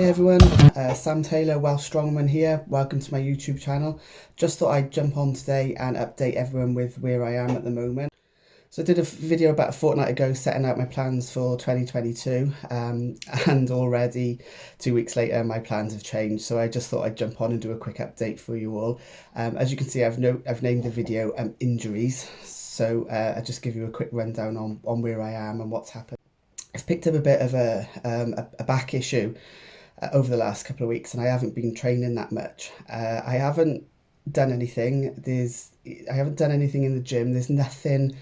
everyone, Sam Taylor, Welsh Strongman here. Welcome to my YouTube channel. Just thought I'd jump on today and update everyone with where I am at the moment. So I did a video about a fortnight ago setting out my plans for 2022 and already 2 weeks later my plans have changed. So I just thought I'd jump on and do a quick update for you all. As you can see, I've named the video injuries. So I'll just give you a quick rundown on where I am and what's happened. I've picked up a bit of a back issue over the last couple of weeks, and I haven't been training that much. I haven't done anything. I haven't done anything in the gym. There's nothing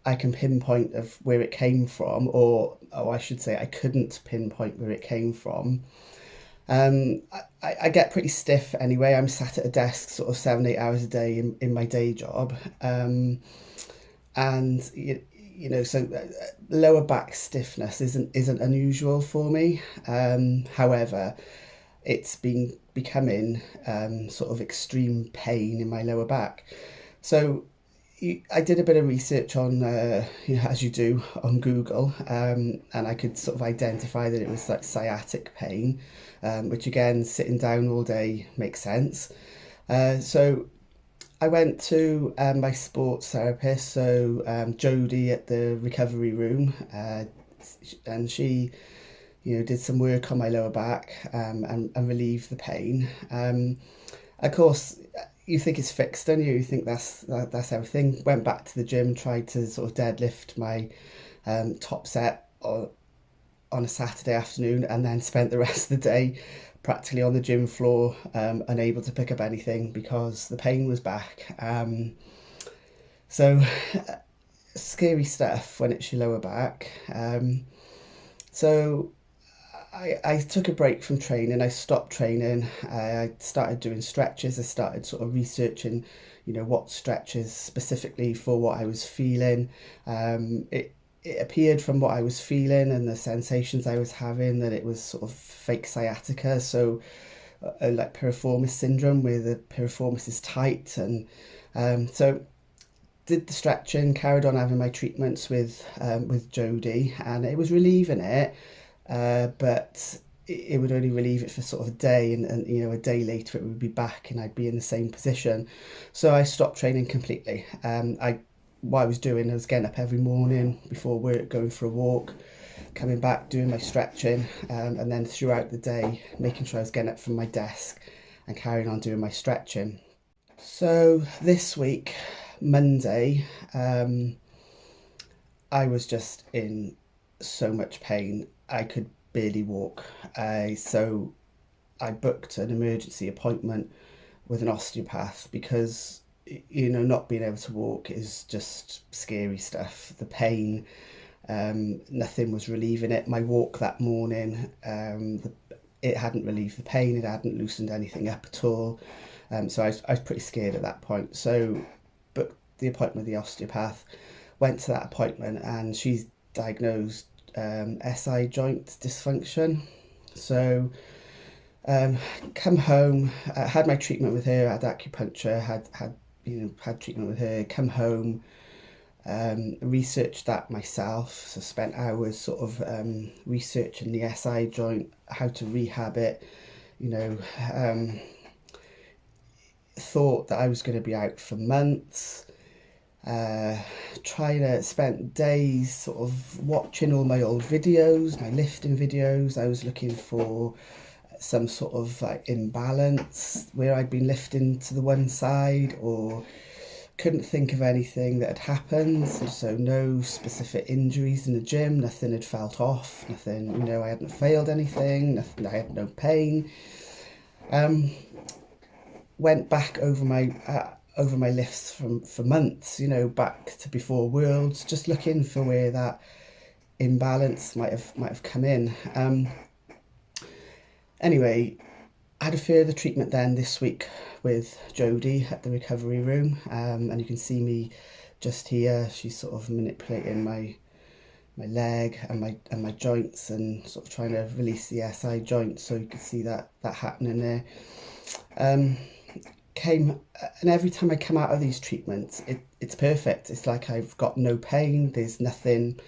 I can pinpoint of where it came from, or I should say I couldn't pinpoint where it came from. I get pretty stiff anyway. I'm sat at a desk sort of 7-8 hours a day in my day job, and so lower back stiffness isn't unusual for me. However, it's been becoming sort of extreme pain in my lower back. So I did a bit of research on, as you do on Google, and I could sort of identify that it was like sciatic pain, which again, sitting down all day makes sense. So I went to my sports therapist, so Jodie at the recovery room, and she, did some work on my lower back and relieved the pain. Of course, you think it's fixed, don't you? You think that's everything. Went back to the gym, tried to sort of deadlift my top set on a Saturday afternoon, and then spent the rest of the day practically on the gym floor, unable to pick up anything because the pain was back. So scary stuff when it's your lower back. So I took a break from training. I stopped training. I started doing stretches. I started sort of researching, what stretches specifically for what I was feeling. It appeared from what I was feeling and the sensations I was having that it was sort of fake sciatica, so like piriformis syndrome, where the piriformis is tight. And so did the stretching, carried on having my treatments with Jodie, and it was relieving it, but it would only relieve it for sort of a day, and a day later it would be back and I'd be in the same position. So I stopped training completely. What I was doing, I was getting up every morning before work, going for a walk, coming back, doing my stretching, and then throughout the day, making sure I was getting up from my desk and carrying on doing my stretching. So this week, Monday, I was just in so much pain. I could barely walk. So I booked an emergency appointment with an osteopath because not being able to walk is just scary stuff. The pain, nothing was relieving it. My walk that morning, it hadn't relieved the pain. It hadn't loosened anything up at all. So I was pretty scared at that point. So booked the appointment with the osteopath, went to that appointment, and she's diagnosed SI joint dysfunction. So come home, had my treatment with her, had acupuncture, had treatment with her, come home, researched that myself. So spent hours sort of researching the SI joint, how to rehab it, thought that I was going to be out for months, spent days sort of watching all my old videos, my lifting videos. I was looking for some sort of like imbalance where I'd been lifting to the one side, or couldn't think of anything that had happened. So no specific injuries in the gym, nothing had felt off, nothing, I hadn't failed anything, nothing, I had no pain. Went back over my lifts for months, back to before Worlds, just looking for where that imbalance might have come in. Anyway, I had a further treatment then this week with Jodie at the recovery room, and you can see me just here. She's sort of manipulating my leg and my joints and sort of trying to release the SI joint, so you can see that happening there. And every time I come out of these treatments, it's perfect. It's like I've got no pain. There's nothing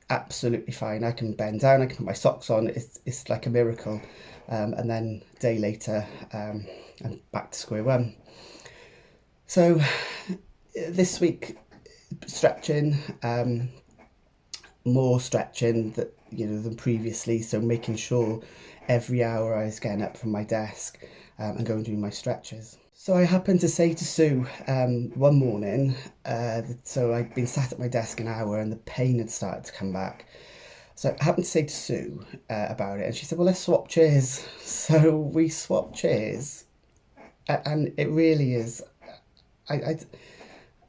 absolutely fine. I can bend down, I can put my socks on. It's like a miracle. And then a day later, I'm back to square one. So this week, stretching, more stretching that than previously. So making sure every hour I was getting up from my desk and going and doing my stretches. So I happened to say to Sue one morning, so I'd been sat at my desk an hour and the pain had started to come back. So I happened to say to Sue about it, and she said, "Well, let's swap chairs." So we swapped chairs, and it really is. I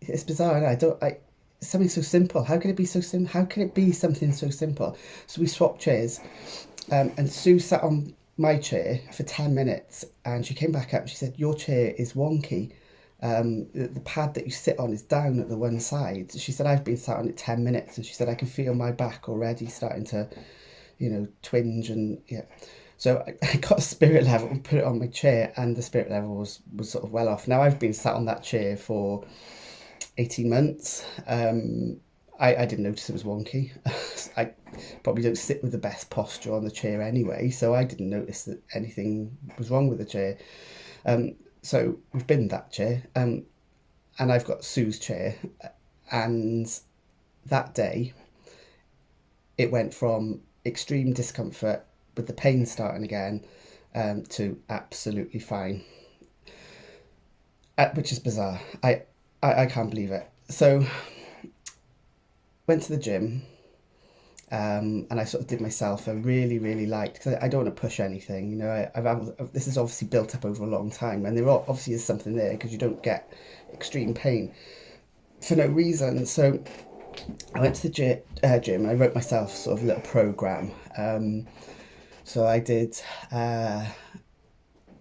it's bizarre. And I don't. Something so simple. How can it be so simple? How can it be something so simple? So we swapped chairs, and Sue sat on my chair for 10 minutes, and she came back up. And she said, "Your chair is wonky. The pad that you sit on is down at the one side." She said, "I've been sat on it 10 minutes," and she said, "I can feel my back already starting to, twinge." And yeah, so I got a spirit level and put it on my chair, and the spirit level was sort of well off. Now I've been sat on that chair for 18 months. I didn't notice it was wonky. I probably don't sit with the best posture on the chair anyway, so I didn't notice that anything was wrong with the chair. So we've been that chair, and I've got Sue's chair, and that day it went from extreme discomfort with the pain starting again to absolutely fine, which is bizarre. I can't believe it. So went to the gym, and I sort of did myself a really, really light, because I don't want to push anything. This is obviously built up over a long time, and there obviously is something there because you don't get extreme pain for no reason. So I went to the gym and I wrote myself sort of a little program. So I did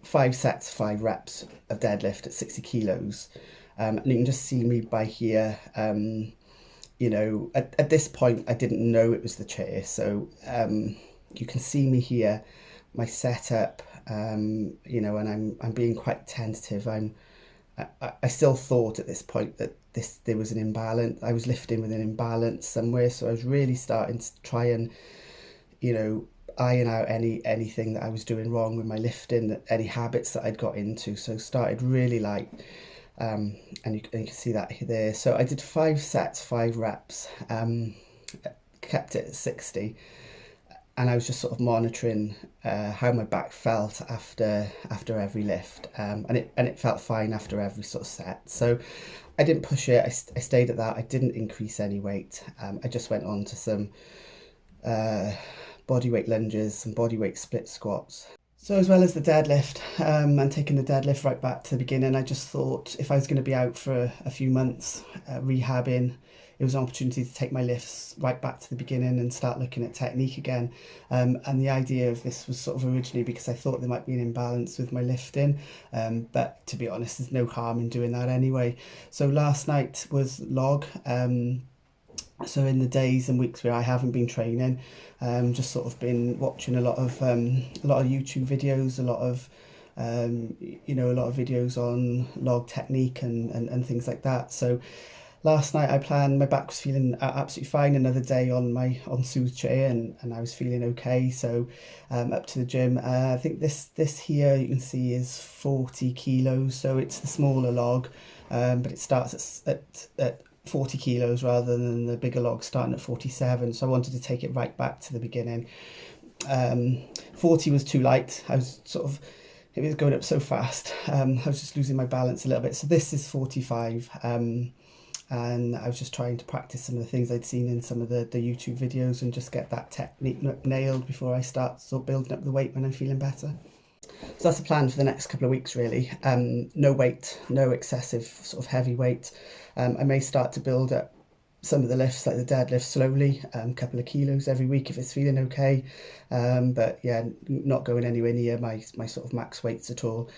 5 sets, 5 reps of deadlift at 60 kilos. And you can just see me by here. At this point, I didn't know it was the chair. So you can see me here, my setup, and I'm being quite tentative. I still thought at this point that there was an imbalance. I was lifting with an imbalance somewhere. So I was really starting to try and, iron out anything that I was doing wrong with my lifting, any habits that I'd got into. So started really light. And you can see that there. So I did 5 sets, 5 reps, kept it at 60, and I was just sort of monitoring how my back felt after every lift, and it felt fine after every sort of set. So I didn't push it. I stayed at that. I didn't increase any weight. I just went on to some body weight lunges, some body weight split squats. So as well as the deadlift, and taking the deadlift right back to the beginning, I just thought if I was going to be out for a few months rehabbing, it was an opportunity to take my lifts right back to the beginning and start looking at technique again. And the idea of this was sort of originally because I thought there might be an imbalance with my lifting, but to be honest, there's no harm in doing that anyway. So last night was log. So in the days and weeks where I haven't been training, just sort of been watching a lot of YouTube videos, a lot of videos on log technique and things like that. So last night I planned, my back was feeling absolutely fine. Another day on Sue's chair, and I was feeling okay. So up to the gym. I think this here you can see is 40 kilos. So it's the smaller log, but it starts at 40 kilos rather than the bigger log starting at 47. So I wanted to take it right back to the beginning. 40 was too light. It was going up so fast. I was just losing my balance a little bit. So this is 45. And I was just trying to practice some of the things I'd seen in some of the YouTube videos and just get that technique nailed before I start sort of building up the weight when I'm feeling better. So that's the plan for the next couple of weeks, really. No weight, no excessive sort of heavy weight. I may start to build up some of the lifts, like the deadlift, slowly, a couple of kilos every week if it's feeling okay. But yeah, not going anywhere near my sort of max weights at all.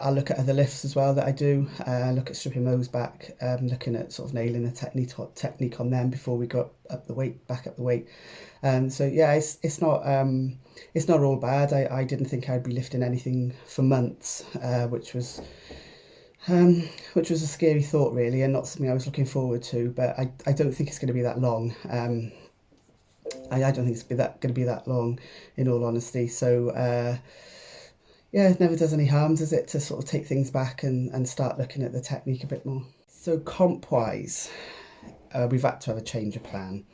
I'll look at other lifts as well that I do. Look at stripping those back, looking at sort of nailing the technique on them before we go up the weight, back up the weight. So yeah, it's not all bad. I didn't think I'd be lifting anything for months, which was which was a scary thought really, and not something I was looking forward to. But I don't think it's going to be that long. I don't think it's going to be that long, in all honesty. So yeah, it never does any harm, does it, to sort of take things back and start looking at the technique a bit more. So comp wise, we've had to have a change of plan.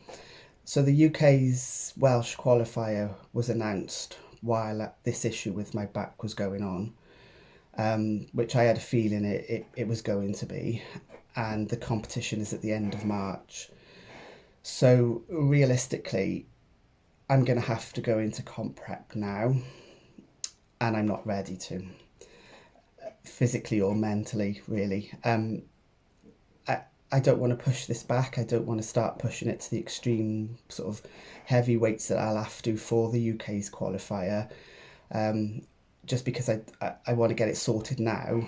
So the UK's Welsh qualifier was announced while this issue with my back was going on, which I had a feeling it was going to be, and the competition is at the end of March. So realistically, I'm going to have to go into comp prep now, and I'm not ready to, physically or mentally, really. I don't want to push this back. I don't want to start pushing it to the extreme sort of heavy weights that I'll have to for the UK's qualifier, just because I want to get it sorted now,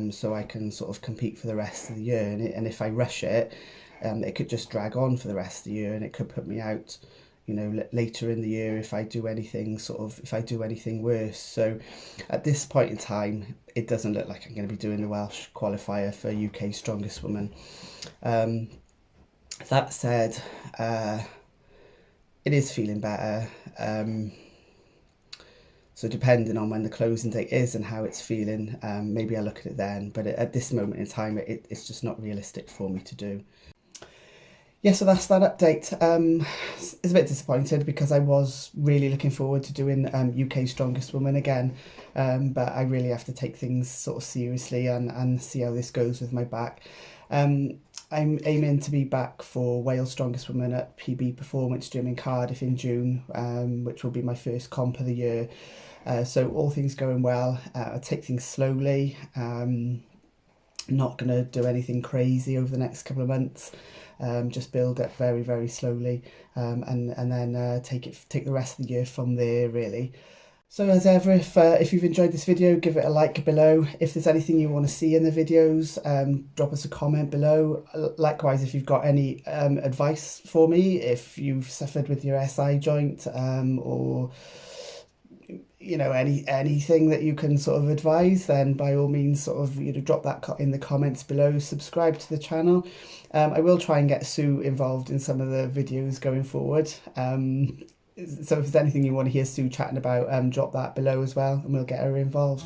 so I can sort of compete for the rest of the year. And if I rush it, it could just drag on for the rest of the year, and it could put me out, you know, later in the year if I do anything worse. So at this point in time, it doesn't look like I'm going to be doing the Welsh qualifier for UK Strongest Woman. That said, it is feeling better. So depending on when the closing date is and how it's feeling, maybe I'll look at it then. But at this moment in time, it's just not realistic for me to do. Yeah, so that's that update. It's a bit disappointed because I was really looking forward to doing UK Strongest Woman again, but I really have to take things sort of seriously and see how this goes with my back. I'm aiming to be back for Wales Strongest Woman at PB Performance Gym in Cardiff in June, which will be my first comp of the year. So all things going well. I'll take things slowly. Not going to do anything crazy over the next couple of months. Just build up very, very slowly, and then take the rest of the year from there, really. So as ever, if you've enjoyed this video, give it a like below. If there's anything you want to see in the videos, drop us a comment below. Likewise, if you've got any advice for me, if you've suffered with your SI joint, or you know, anything that you can sort of advise, then by all means sort of, you know, drop that in the comments below. Subscribe to the channel. I will try and get Sue involved in some of the videos going forward. So if there's anything you want to hear Sue chatting about, drop that below as well, and we'll get her involved.